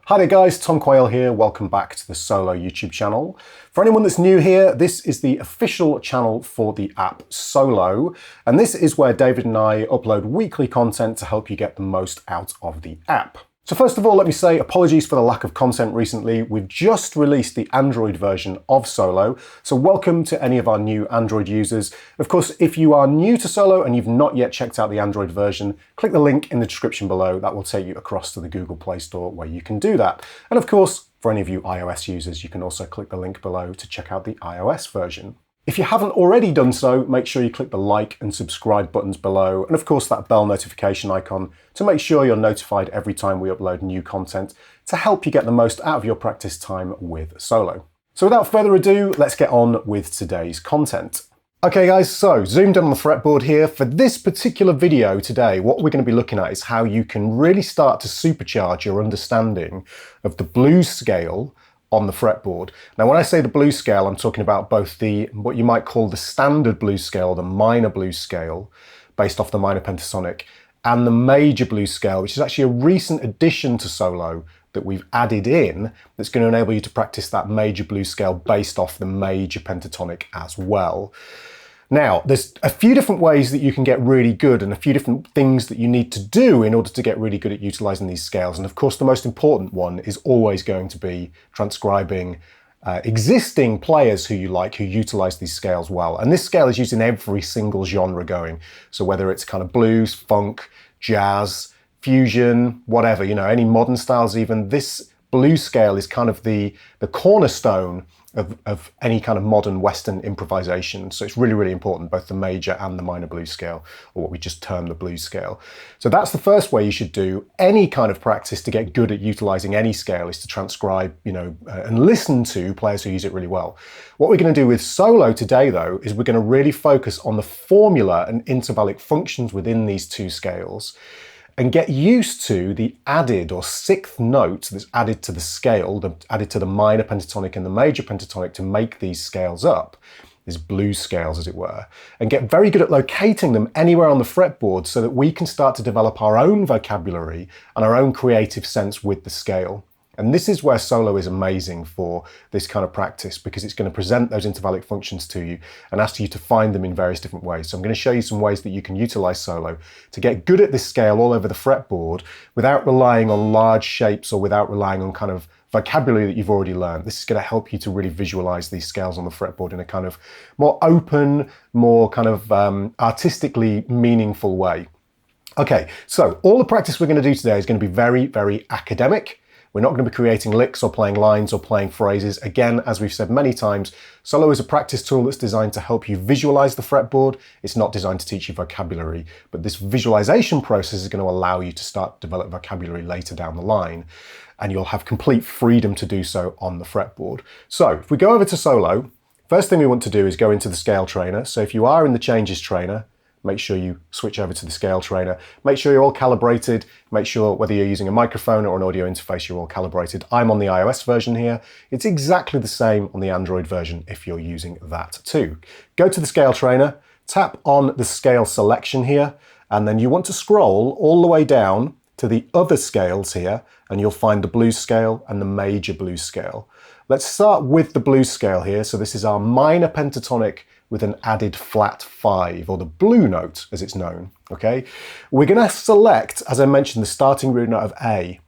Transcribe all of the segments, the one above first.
Hi there guys, Tom Quayle here. Welcome back to the Solo YouTube channel. For anyone that's new here, this is the official channel for the app Solo, and this is where David and I upload weekly content to help you get the most out of the app. So first of all, let me say apologies for the lack of content recently. We've just released the Android version of Solo, so welcome to any of our new Android users. Of course, if you are new to Solo and you've not yet checked out the Android version, click the link in the description below. That will take you across to the Google Play Store where you can do that. And of course, for any of you iOS users, you can also click the link below to check out the iOS version. If you haven't already done so, make sure you click the like and subscribe buttons below, and of course that bell notification icon to make sure you're notified every time we upload new content to help you get the most out of your practice time with Solo. So without further ado, let's get on with today's content. Okay guys, so zoomed in on the fretboard here. For this particular video today, what we're going to be looking at is how you can really start to supercharge your understanding of the blues scale on the fretboard. Now when I say the blues scale, I'm talking about both what you might call the standard blues scale, the minor blues scale, based off the minor pentatonic, and the major blues scale, which is actually a recent addition to Solo that we've added in that's going to enable you to practice that major blues scale based off the major pentatonic as well. Now, there's a few different ways that you can get really good and a few different things that you need to do in order to get really good at utilizing these scales. And of course, the most important one is always going to be transcribing existing players who you like, who utilize these scales well. And this scale is used in every single genre going. So whether it's kind of blues, funk, jazz, fusion, whatever, you know, any modern styles even, this blues scale is kind of the cornerstone of any kind of modern Western improvisation. So it's really, really important, both the major and the minor blues scale, or what we just term the blues scale. So that's the first way you should do any kind of practice to get good at utilizing any scale, is to transcribe, and listen to players who use it really well. What we're going to do with Solo today, though, is we're going to really focus on the formula and intervallic functions within these two scales, and get used to the added or sixth note that's added to the scale, added to the minor pentatonic and the major pentatonic to make these scales up, these blues scales as it were, and get very good at locating them anywhere on the fretboard so that we can start to develop our own vocabulary and our own creative sense with the scale. And this is where Solo is amazing for this kind of practice, because it's going to present those intervallic functions to you and ask you to find them in various different ways. So I'm going to show you some ways that you can utilize Solo to get good at this scale all over the fretboard without relying on large shapes or without relying on kind of vocabulary that you've already learned. This is going to help you to really visualize these scales on the fretboard in a kind of more open, more kind of artistically meaningful way. Okay, so all the practice we're going to do today is going to be very, very academic. We're not going to be creating licks or playing lines or playing phrases. Again, as we've said many times, Solo is a practice tool that's designed to help you visualize the fretboard. It's not designed to teach you vocabulary, but this visualization process is going to allow you to start to develop vocabulary later down the line, and you'll have complete freedom to do so on the fretboard. So if we go over to Solo, first thing we want to do is go into the scale trainer. So if you are in the changes trainer, make sure you switch over to the scale trainer. Make sure you're all calibrated. Make sure whether you're using a microphone or an audio interface, you're all calibrated. I'm on the iOS version here. It's exactly the same on the Android version if you're using that too. Go to the scale trainer, tap on the scale selection here, and then you want to scroll all the way down to the other scales here, and you'll find the blues scale and the major blues scale. Let's start with the blues scale here. So this is our minor pentatonic with an added flat 5, or the blue note as it's known, okay? We're going to select, as I mentioned, the starting root note of A.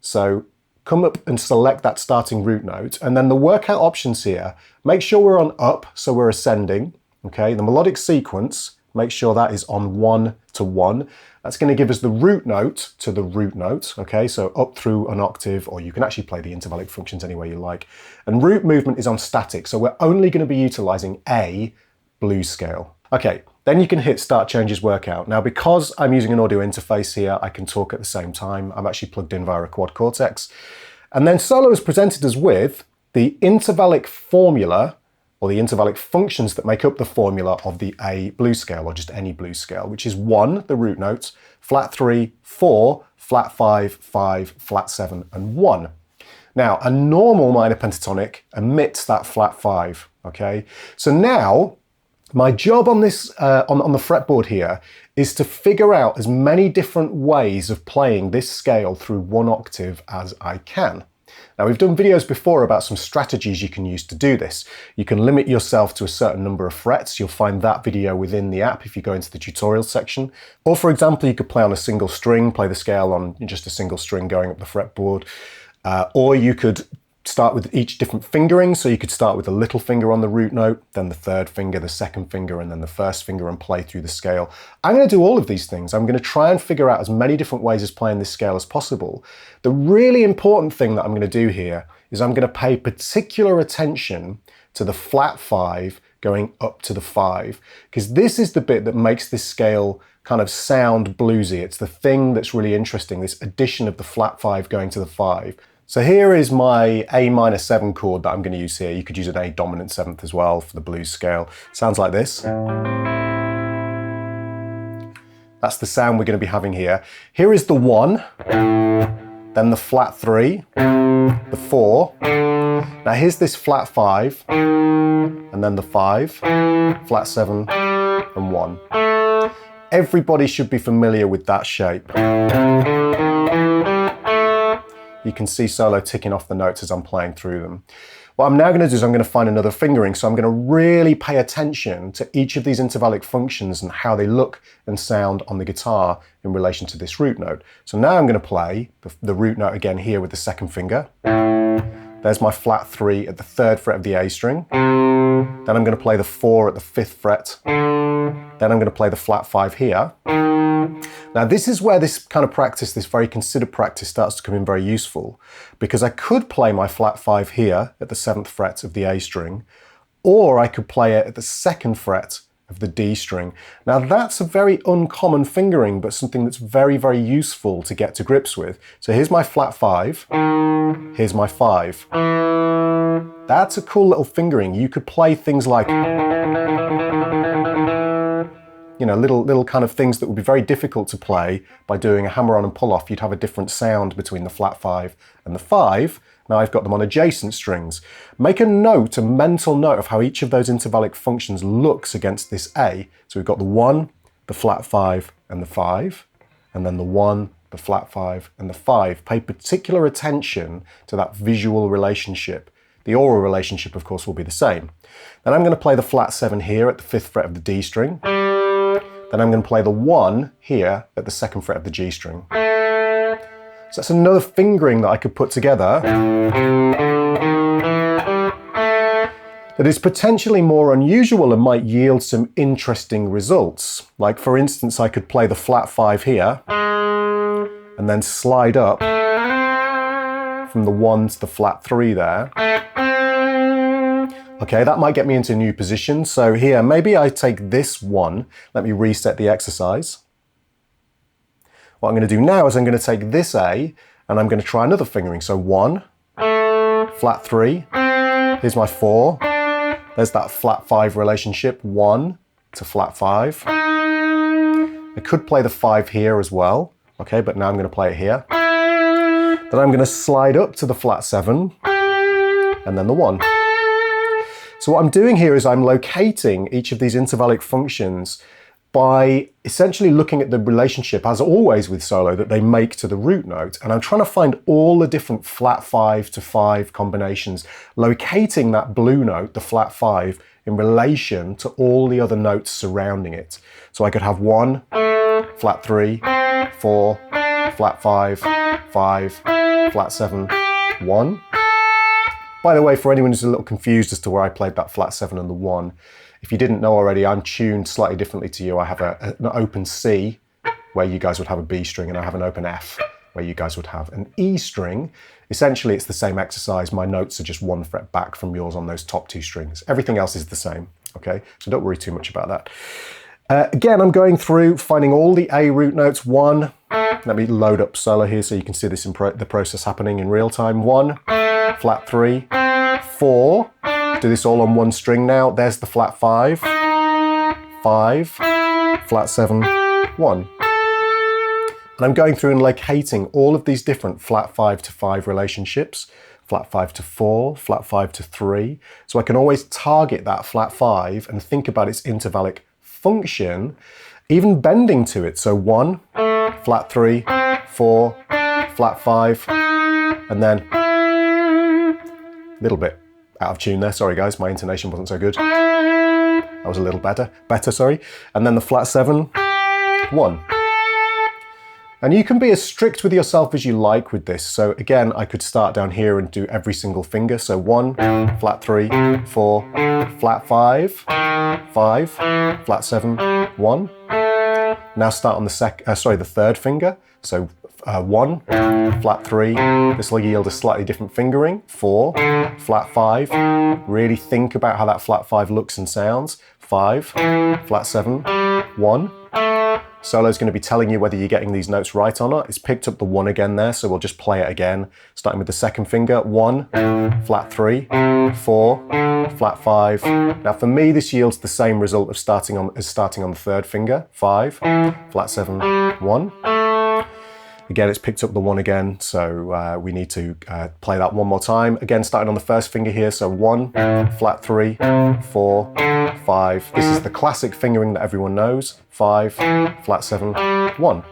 So come up and select that starting root note, and then the workout options here, make sure we're on up, so we're ascending, okay? The melodic sequence, make sure that is on 1 to 1. That's going to give us the root note to the root note, okay? So up through an octave, or you can actually play the intervallic functions any way you like. And root movement is on static, so we're only going to be utilizing A blues scale. Okay, then you can hit Start Changes Workout. Now, because I'm using an audio interface here, I can talk at the same time. I'm actually plugged in via a quad cortex. And then Solo is presented us with the intervallic formula, or the intervallic functions that make up the formula of the A blues scale, or just any blues scale, which is 1, the root notes, flat 3, 4, flat 5, 5, flat 7, and 1. Now, a normal minor pentatonic omits that flat 5, okay? So now, my job on this, on the fretboard here, is to figure out as many different ways of playing this scale through one octave as I can. Now, we've done videos before about some strategies you can use to do this. You can limit yourself to a certain number of frets. You'll find that video within the app if you go into the tutorial section. Or for example, you could play on a single string, play the scale on just a single string going up the fretboard. Or you could start with each different fingering, so you could start with the little finger on the root note, then the third finger, the second finger, and then the first finger, and play through the scale. I'm going to do all of these things. I'm going to try and figure out as many different ways of playing this scale as possible. The really important thing that I'm going to do here is I'm going to pay particular attention to the flat 5 going up to the 5, because this is the bit that makes this scale kind of sound bluesy. It's the thing that's really interesting, this addition of the flat 5 going to the 5. So here is my A minor 7 chord that I'm going to use here. You could use an A dominant 7th as well for the blues scale. Sounds like this. That's the sound we're going to be having here. Here is the 1, then the flat 3, the 4. Now here's this flat 5, and then the 5, flat 7, and 1. Everybody should be familiar with that shape. You can see solo ticking off the notes as I'm playing through them. What I'm now going to do is I'm going to find another fingering, so I'm going to really pay attention to each of these intervallic functions and how they look and sound on the guitar in relation to this root note. So now I'm going to play the root note again here with the second finger. There's my flat 3 at the 3rd fret of the A string. Then I'm going to play the 4 at the 5th fret. Then I'm going to play the flat 5 here. Now this is where this kind of practice, this very considered practice, starts to come in very useful, because I could play my flat 5 here at the 7th fret of the A string, or I could play it at the 2nd fret of the D string. Now that's a very uncommon fingering, but something that's very, very useful to get to grips with. So here's my flat 5, here's my 5. That's a cool little fingering. You could play things like, you know, little kind of things that would be very difficult to play by doing a hammer-on and pull-off. You'd have a different sound between the flat 5 and the 5. Now I've got them on adjacent strings. Make a note, a mental note of how each of those intervallic functions looks against this A. So we've got the 1, the flat 5, and the 5, and then the 1, the flat 5, and the 5. Pay particular attention to that visual relationship. The oral relationship, of course, will be the same. Then I'm going to play the flat 7 here at the 5th fret of the D string. Then I'm going to play the 1 here at the 2nd fret of the G string. So that's another fingering that I could put together that is potentially more unusual and might yield some interesting results. Like for instance, I could play the flat 5 here and then slide up from the 1 to the flat 3 there. Okay, that might get me into a new position. So here, maybe I take this 1. Let me reset the exercise. What I'm going to do now is I'm going to take this A and I'm going to try another fingering. So 1, flat 3, here's my 4. There's that flat 5 relationship, 1 to flat 5. I could play the 5 here as well. Okay, but now I'm going to play it here. Then I'm going to slide up to the flat 7 and then the 1. So what I'm doing here is I'm locating each of these intervallic functions by essentially looking at the relationship, as always with solo, that they make to the root note. And I'm trying to find all the different flat 5 to 5 combinations, locating that blue note, the flat 5, in relation to all the other notes surrounding it. So I could have 1, flat 3, 4, flat 5, 5, flat 7, 1. By the way, for anyone who's a little confused as to where I played that flat 7 and the 1, if you didn't know already, I'm tuned slightly differently to you. I have an open C, where you guys would have a B string, and I have an open F, where you guys would have an E string. Essentially, it's the same exercise. My notes are just 1 fret back from yours on those top 2 strings. Everything else is the same, okay? So don't worry too much about that. Again, I'm going through, finding all the A root notes. 1, let me load up solo here so you can see this in the process happening in real time. 1, flat 3, 4, do this all on 1 string now. There's the flat 5, 5, flat 7, 1. And I'm going through and locating all of these different flat 5 to 5 relationships, flat 5 to 4, flat 5 to 3. So I can always target that flat 5 and think about its intervallic function. even bending to it. So 1, flat 3, 4, flat 5, and then a little bit out of tune there. Sorry guys, my intonation wasn't so good. That was a little better, sorry. And then the flat 7, 1. And you can be as strict with yourself as you like with this. So again, I could start down here and do every single finger. So 1, flat 3, 4, flat 5, 5, flat 7, 1. Now start on the third finger. So 1, flat 3, this will yield a slightly different fingering. 4, flat 5, really think about how that flat 5 looks and sounds. 5, flat 7, 1. Solo's going to be telling you whether you're getting these notes right or not. It's picked up the 1 again there, so we'll just play it again. Starting with the second finger, 1, flat 3, 4, flat 5. Now for me, this yields the same result of starting on the third finger, 5, flat 7, 1. Again, it's picked up the 1 again, so we need to play that one more time. Again, starting on the first finger here, so 1, flat 3, 4, 5. This is the classic fingering that everyone knows. 5, flat 7, 1.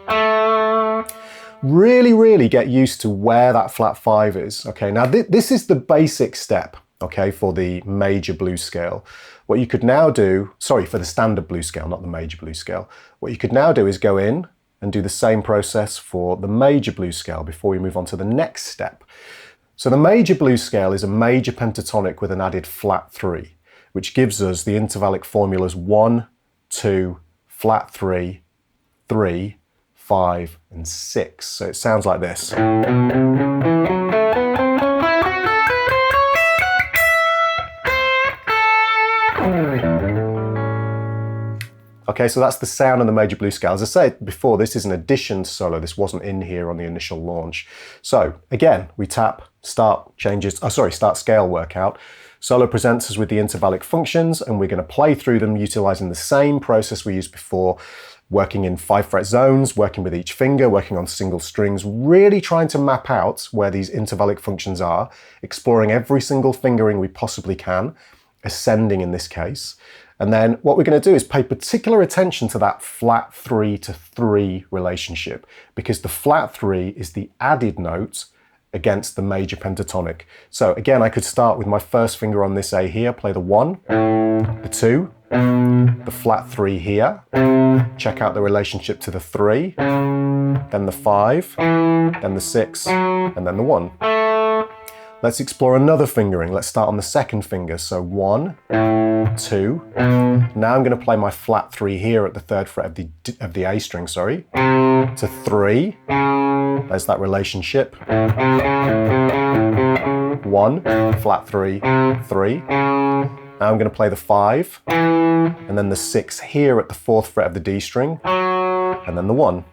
Really, really get used to where that flat 5 is. Okay, now this is the basic step, okay, for the major blues scale. What you could now do, sorry, for the standard blues scale, not the major blues scale. What you could now do is go in and do the same process for the major blues scale before we move on to the next step. So the major blues scale is a major pentatonic with an added flat 3, which gives us the intervallic formulas 1, 2, flat 3, 3, 5, and 6. So it sounds like this. Okay, so that's the sound of the major blues scale. As I said before, this is an addition to solo. This wasn't in here on the initial launch. So again, we tap start scale workout. Solo presents us with the intervallic functions, and we're going to play through them utilizing the same process we used before, working in 5-fret zones, working with each finger, working on single strings, really trying to map out where these intervallic functions are, exploring every single fingering we possibly can, ascending in this case. And then what we're going to do is pay particular attention to that flat 3 to 3 relationship, because the flat 3 is the added note against the major pentatonic. So again, I could start with my first finger on this A here, play the 1, the 2, the flat 3 here, check out the relationship to the 3, then the 5, then the 6, and then the 1. Let's explore another fingering. Let's start on the second finger. So 1, 2. Now I'm going to play my flat 3 here at the third fret of the A string, sorry, to 3. There's that relationship. 1, flat 3, 3. Now I'm going to play the 5, and then the 6 here at the fourth fret of the D string, and then the 1.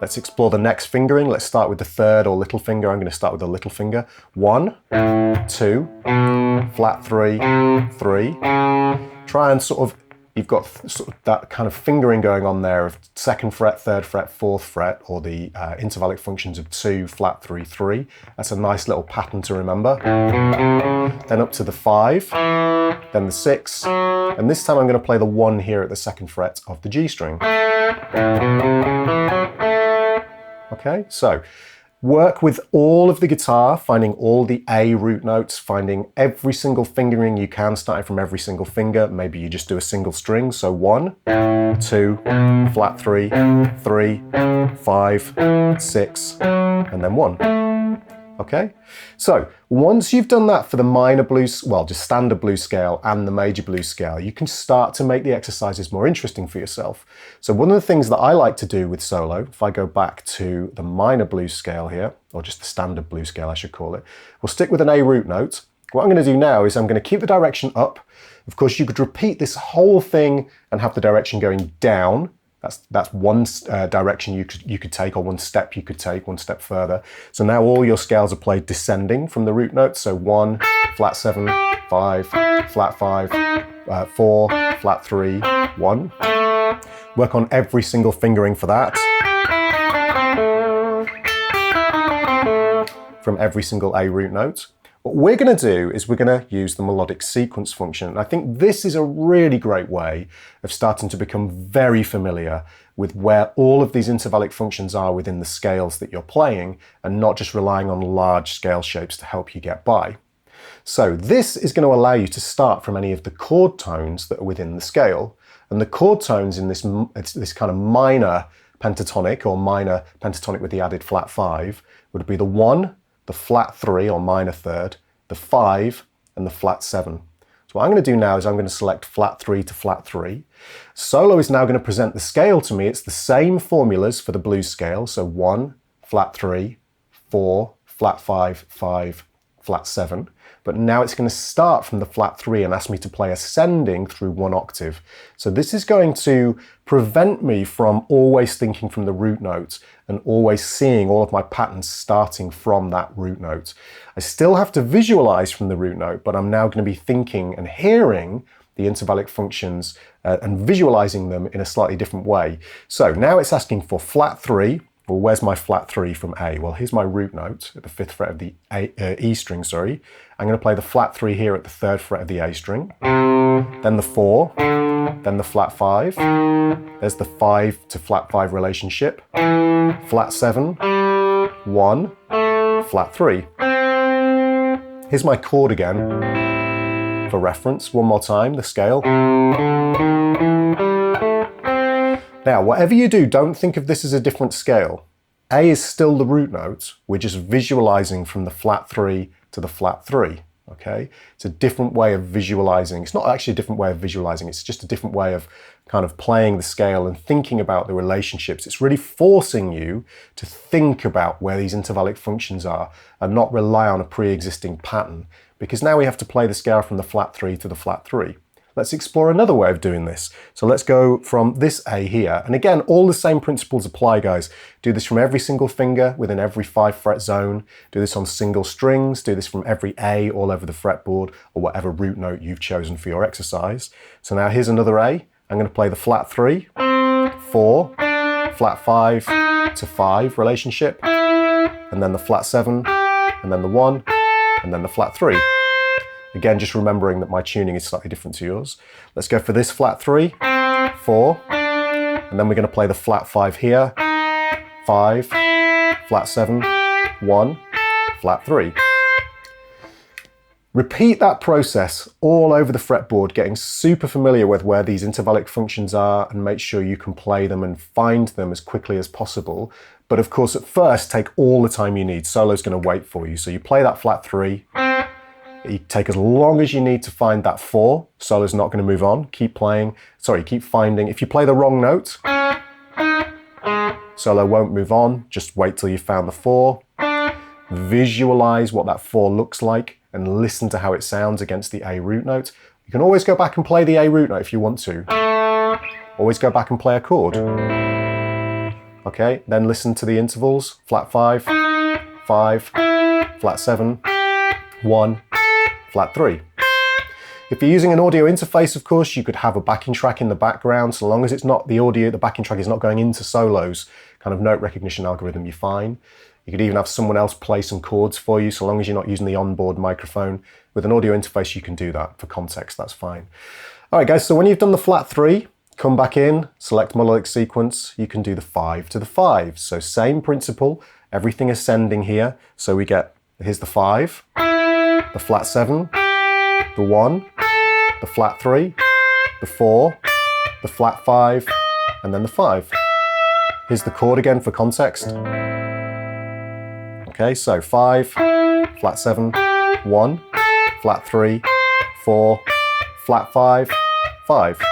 Let's explore the next fingering. Let's start with the third or little finger. I'm going to start with the little finger. 1, 2, flat 3, 3. Try and you've got sort of that kind of fingering going on there of second fret, third fret, fourth fret, or the intervallic functions of 2, flat 3, 3. That's a nice little pattern to remember. Then up to the 5, then the 6, and this time I'm going to play the 1 here at the second fret of the G string. Okay, so work with all of the guitar, finding all the A root notes, finding every single fingering you can, starting from every single finger. Maybe you just do a single string. So 1, 2, flat 3, 3, 5, 6, and then 1. Okay, so once you've done that for the minor blues, well, just standard blues scale and the major blues scale, you can start to make the exercises more interesting for yourself. So one of the things that I like to do with solo, if I go back to the minor blues scale here, or just the standard blues scale I should call it, we'll stick with an A root note. What I'm going to do now is I'm going to keep the direction up. Of course, you could repeat this whole thing and have the direction going down. That's one direction you could take, or one step you could take, one step further. So now all your scales are played descending from the root notes. So 1, flat 7, 5, flat 5, 4, flat 3, 1. Work on every single fingering for that. From every single A root note. What we're going to do is we're going to use the melodic sequence function. And I think this is a really great way of starting to become very familiar with where all of these intervallic functions are within the scales that you're playing, and not just relying on large scale shapes to help you get by. So this is going to allow you to start from any of the chord tones that are within the scale. And the chord tones in this kind of minor pentatonic, or minor pentatonic with the added flat 5, would be the 1, the flat 3 or minor third, the 5, and the flat 7. So what I'm going to do now is I'm going to select flat 3 to flat 3. Solo is now going to present the scale to me. It's the same formulas for the blues scale. So 1, flat 3, 4, flat 5, 5, flat 7. But now it's going to start from the flat 3 and ask me to play ascending through 1 octave. So this is going to prevent me from always thinking from the root note and always seeing all of my patterns starting from that root note. I still have to visualize from the root note, but I'm now going to be thinking and hearing the intervallic functions and visualizing them in a slightly different way. So now it's asking for flat 3. Well, where's my flat 3 from A? Well, here's my root note at the 5th fret of the E string, sorry. I'm going to play the flat 3 here at the 3rd fret of the A string, then the 4, then the flat 5, there's the 5 to flat 5 relationship, flat 7, 1, flat 3. Here's my chord again for reference. One more time, the scale. Now, whatever you do, don't think of this as a different scale. A is still the root note. We're just visualizing from the flat 3 to the flat 3, okay? It's a different way of visualizing. It's not actually a different way of visualizing. It's just a different way of kind of playing the scale and thinking about the relationships. It's really forcing you to think about where these intervallic functions are and not rely on a pre-existing pattern, because now we have to play the scale from the flat 3 to the flat 3. Let's explore another way of doing this. So let's go from this A here. And again, all the same principles apply, guys. Do this from every single finger within every 5 fret zone. Do this on single strings. Do this from every A all over the fretboard, or whatever root note you've chosen for your exercise. So now here's another A. I'm going to play the flat 3, 4, flat 5 to 5 relationship, and then the flat 7, and then the 1, and then the flat 3. Again, just remembering that my tuning is slightly different to yours. Let's go for this flat 3, 4, and then we're going to play the flat 5 here, 5, flat 7, 1, flat 3. Repeat that process all over the fretboard, getting super familiar with where these intervallic functions are, and make sure you can play them and find them as quickly as possible. But of course, at first, take all the time you need. Solo's going to wait for you. So you play that flat 3. You take as long as you need to find that 4. Solo's not going to move on. Keep playing. Sorry, keep finding. If you play the wrong note, solo won't move on. Just wait till you found the 4. Visualize what that 4 looks like and listen to how it sounds against the A root note. You can always go back and play the A root note if you want to. Always go back and play a chord. Okay, then listen to the intervals. Flat 5, 5, flat 7, 1, flat 3. If you're using an audio interface, of course, you could have a backing track in the background. So long as it's not the audio, the backing track is not going into Solo's kind of note recognition algorithm, you're fine. You could even have someone else play some chords for you, so long as you're not using the onboard microphone. With an audio interface, you can do that. For context, that's fine. All right, guys, so when you've done the flat 3, come back in, select melodic sequence, you can do the 5 to the 5. So same principle, everything ascending here. So we get, here's the 5, the flat 7, the 1, the flat 3, the 4, the flat 5, and then the 5. Here's the chord again for context. Okay, so 5, flat 7, 1, flat 3, 4, flat 5, 5.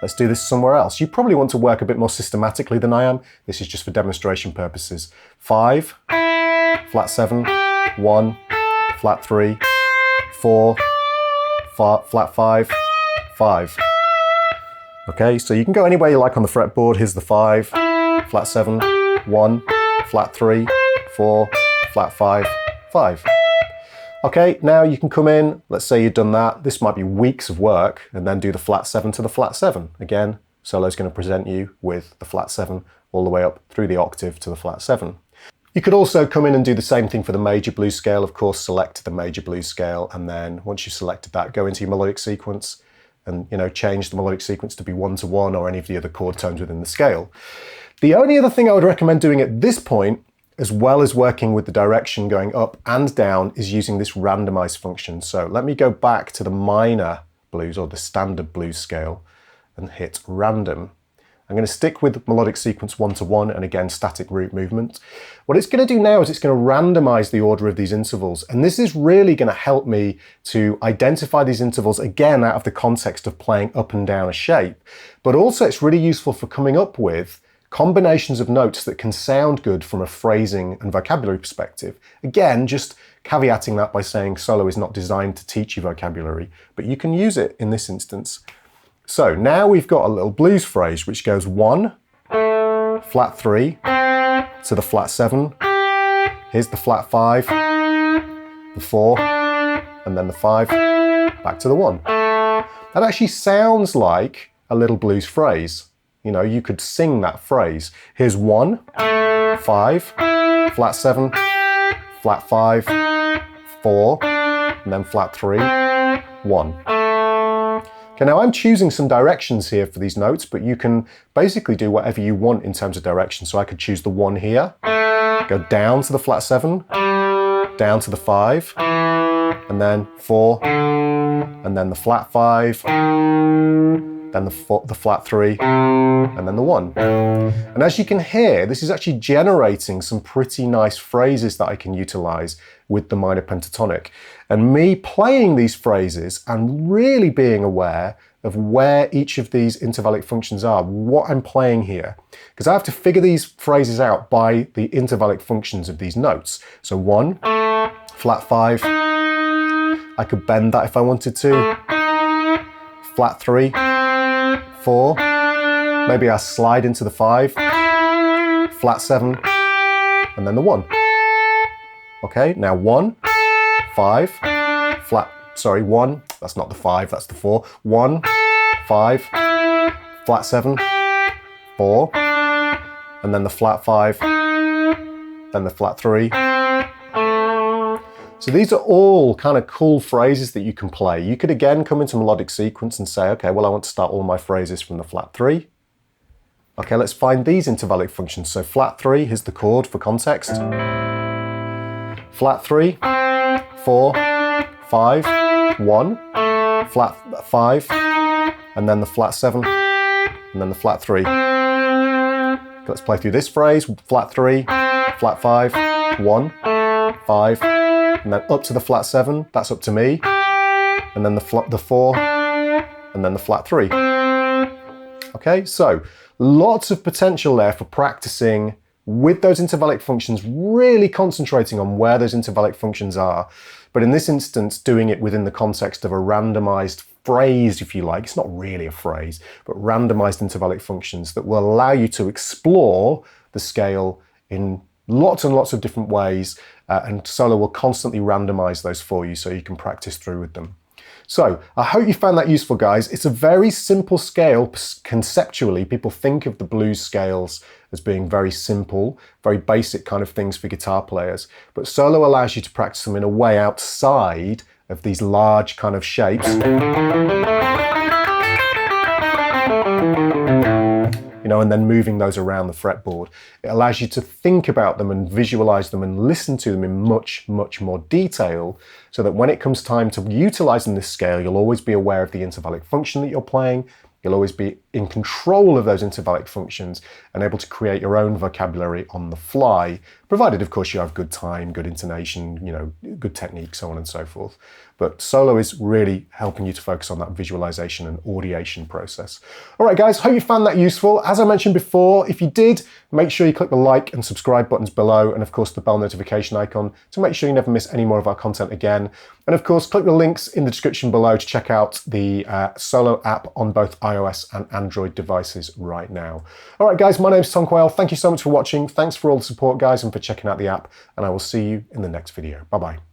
Let's do this somewhere else. You probably want to work a bit more systematically than I am. This is just for demonstration purposes. 5, flat 7, 1, flat 3, 4, flat 5, 5. Okay, so you can go anywhere you like on the fretboard. Here's the 5, flat 7, 1, flat 3, 4, flat 5, 5. Okay, now you can come in, let's say you've done that. This might be weeks of work, and then do the flat 7 to the flat 7. Again, Solo's going to present you with the flat 7 all the way up through the octave to the flat 7. You could also come in and do the same thing for the major blues scale. Of course, select the major blues scale, and then once you've selected that, go into your melodic sequence and, you know, change the melodic sequence to be 1-to-1 or any of the other chord tones within the scale. The only other thing I would recommend doing at this point, as well as working with the direction going up and down, is using this randomize function. So let me go back to the minor blues or the standard blues scale and hit random. I'm going to stick with melodic sequence 1-to-1 and again static root movement. What it's going to do now is it's going to randomize the order of these intervals, and this is really going to help me to identify these intervals again out of the context of playing up and down a shape, but also it's really useful for coming up with combinations of notes that can sound good from a phrasing and vocabulary perspective. Again, just caveating that by saying solo is not designed to teach you vocabulary, but you can use it in this instance. So now we've got a little blues phrase which goes 1, flat 3, to the flat 7, here's the flat 5, the 4, and then the 5, back to the 1. That actually sounds like a little blues phrase. You know, you could sing that phrase. Here's 1, 5, flat 7, flat 5, 4, and then flat 3, 1. Okay, now I'm choosing some directions here for these notes, but you can basically do whatever you want in terms of direction. So I could choose the 1 here, go down to the flat 7, down to the 5, and then 4, and then the flat 5, then the flat 3, and then the 1. And as you can hear, this is actually generating some pretty nice phrases that I can utilize with the minor pentatonic. And me playing these phrases and really being aware of where each of these intervallic functions are, what I'm playing here. Because I have to figure these phrases out by the intervallic functions of these notes. So 1, flat 5, I could bend that if I wanted to. Flat 3, 4, maybe I slide into the 5, flat 7, and then the 1. Okay, now 1, 5, flat, sorry, 1, that's not the 5, that's the 4. 1, 5, flat 7, 4, and then the flat 5, then the flat 3. So these are all kind of cool phrases that you can play. You could again come into melodic sequence and say, okay, well, I want to start all my phrases from the flat 3. Okay, let's find these intervallic functions. So flat 3, here's the chord for context. Flat 3, 4, 5, 1, flat 5, and then the flat 7, and then the flat 3. Okay, let's play through this phrase. Flat 3, flat 5, 1, 5, and then up to the flat 7, that's up to me, and then the 4, and then the flat 3. Okay, so lots of potential there for practicing with those intervallic functions, really concentrating on where those intervallic functions are. But in this instance, doing it within the context of a randomized phrase, if you like. It's not really a phrase, but randomized intervallic functions that will allow you to explore the scale in lots and lots of different ways, and Solo will constantly randomize those for you so you can practice through with them. So I hope you found that useful, guys. It's a very simple scale conceptually. People think of the blues scales as being very simple, very basic kind of things for guitar players, but Solo allows you to practice them in a way outside of these large kind of shapes. You know, and then moving those around the fretboard. It allows you to think about them and visualize them and listen to them in much, much more detail, so that when it comes time to utilizing this scale, you'll always be aware of the intervallic function that you're playing. You'll always be in control of those intervallic functions and able to create your own vocabulary on the fly, provided, of course, you have good time, good intonation, you know, good technique, so on and so forth. But Solo is really helping you to focus on that visualization and audiation process. All right, guys, hope you found that useful. As I mentioned before, if you did, make sure you click the like and subscribe buttons below, and of course the bell notification icon to make sure you never miss any more of our content again. And of course, click the links in the description below to check out the Solo app on both iOS and Android devices right now. All right, guys, my name's Tom Quayle. Thank you so much for watching. Thanks for all the support, guys, and for checking out the app, and I will see you in the next video. Bye-bye.